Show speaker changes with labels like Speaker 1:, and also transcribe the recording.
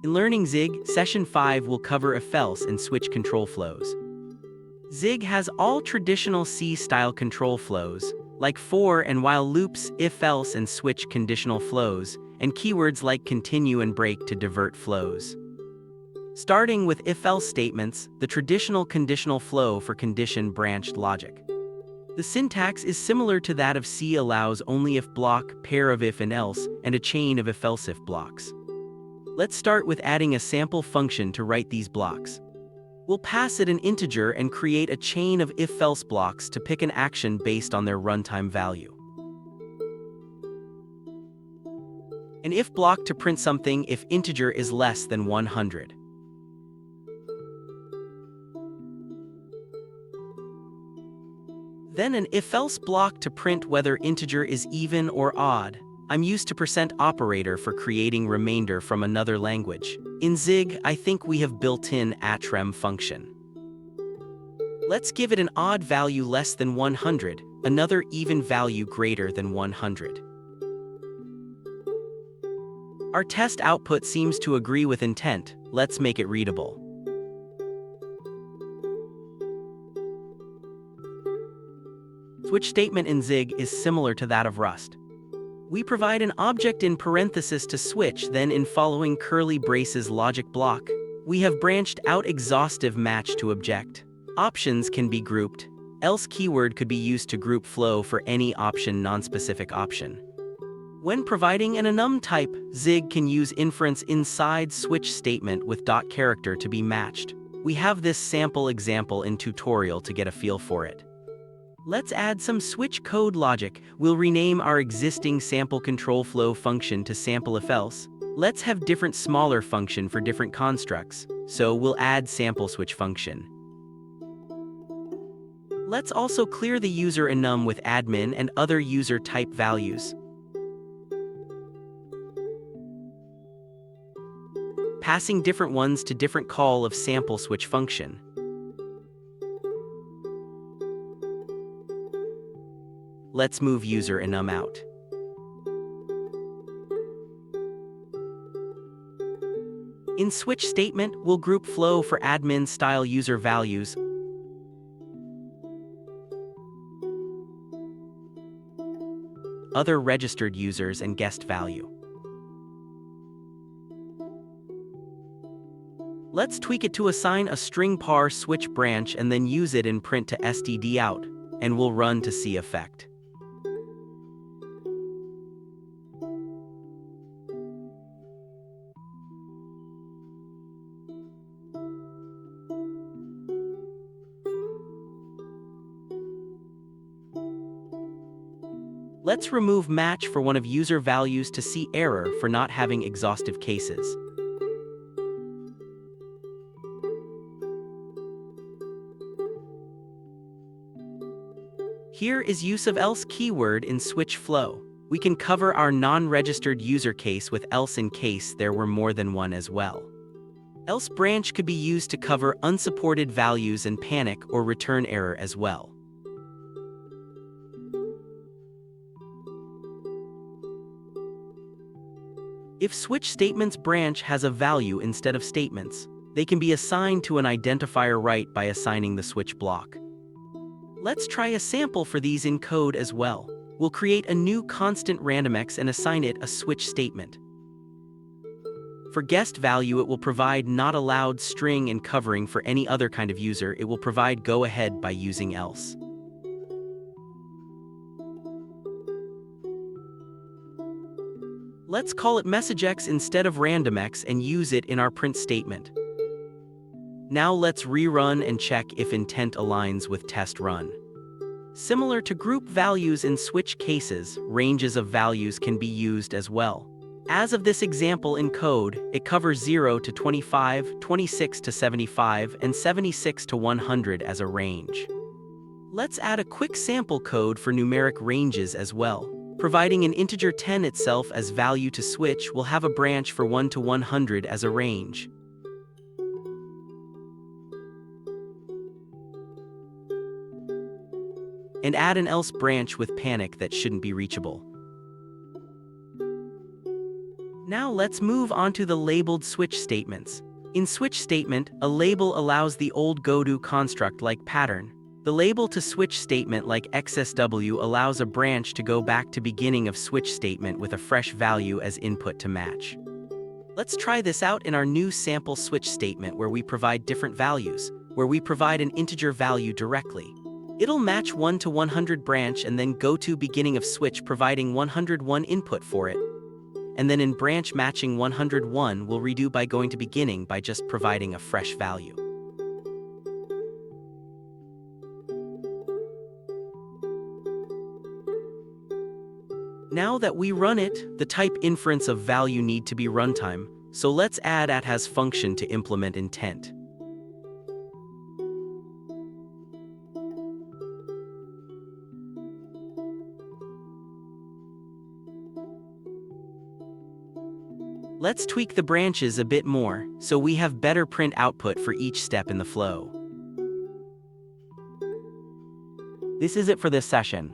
Speaker 1: In Learning ZIG, Session 5 will cover if-else and switch control flows. ZIG has all traditional C-style control flows, like for and while loops, if-else and switch conditional flows, and keywords like continue and break to divert flows. Starting with if-else statements, the traditional conditional flow for condition-branched logic. The syntax is similar to that of C, allows only if block, pair of if and else, and a chain of if-else if blocks. Let's start with adding a sample function to write these blocks. We'll pass it an integer and create a chain of if-else blocks to pick an action based on their runtime value. An if block to print something if integer is less than 100. Then an if-else block to print whether integer is even or odd. I'm used to % operator for creating remainder from another language. In ZIG, I think we have built-in atrem function. Let's give it an odd value less than 100, another even value greater than 100. Our test output seems to agree with intent. Let's make it readable. Switch statement in ZIG is similar to that of Rust. We provide an object in parenthesis to switch, then in following curly braces logic block, we have branched out exhaustive match to object. Options can be grouped, else keyword could be used to group flow for any option non-specific option. When providing an enum type, ZIG can use inference inside switch statement with dot character to be matched. We have this sample example in tutorial to get a feel for it. Let's add some switch code logic. We'll rename our existing sample control flow function to sample if-else. Let's have different smaller function for different constructs, so we'll add sample switch function. Let's also clear the user enum with admin and other user type values. Passing different ones to different call of sample switch function. Let's move user enum out. In switch statement, we'll group flow for admin style user values. Other registered users and guest value. Let's tweak it to assign a string par switch branch and then use it in print to std out, and we'll run to see effect. Let's remove match for one of user values to see error for not having exhaustive cases. Here is use of else keyword in switch flow. We can cover our non-registered user case with else in case there were more than one as well. Else branch could be used to cover unsupported values and panic or return error as well. If switch statements branch has a value instead of statements, they can be assigned to an identifier right by assigning the switch block. Let's try a sample for these in code as well. We'll create a new constant randomX and assign it a switch statement. For guest value, it will provide not allowed string and covering for any other kind of user. It will provide go ahead by using else. Let's call it MessageX instead of randomX and use it in our print statement. Now let's rerun and check if intent aligns with test run. Similar to group values in switch cases, ranges of values can be used as well. As of this example in code, it covers 0 to 25, 26 to 75, and 76 to 100 as a range. Let's add a quick sample code for numeric ranges as well. Providing an integer 10 itself as value to switch, will have a branch for 1 to 100 as a range. And add an else branch with panic that shouldn't be reachable. Now let's move on to the labeled switch statements. In switch statement, a label allows the old goto construct like pattern. The label to switch statement like XSW allows a branch to go back to beginning of switch statement with a fresh value as input to match. Let's try this out in our new sample switch statement where we provide different values, where we provide an integer value directly. It'll match 1 to 100 branch and then go to beginning of switch providing 101 input for it. And then in branch matching 101 we'll redo by going to beginning by just providing a fresh value. Now that we run it, the type inference of value need to be runtime, so let's add @has function to implement intent. Let's tweak the branches a bit more, so we have better print output for each step in the flow. This is it for this session.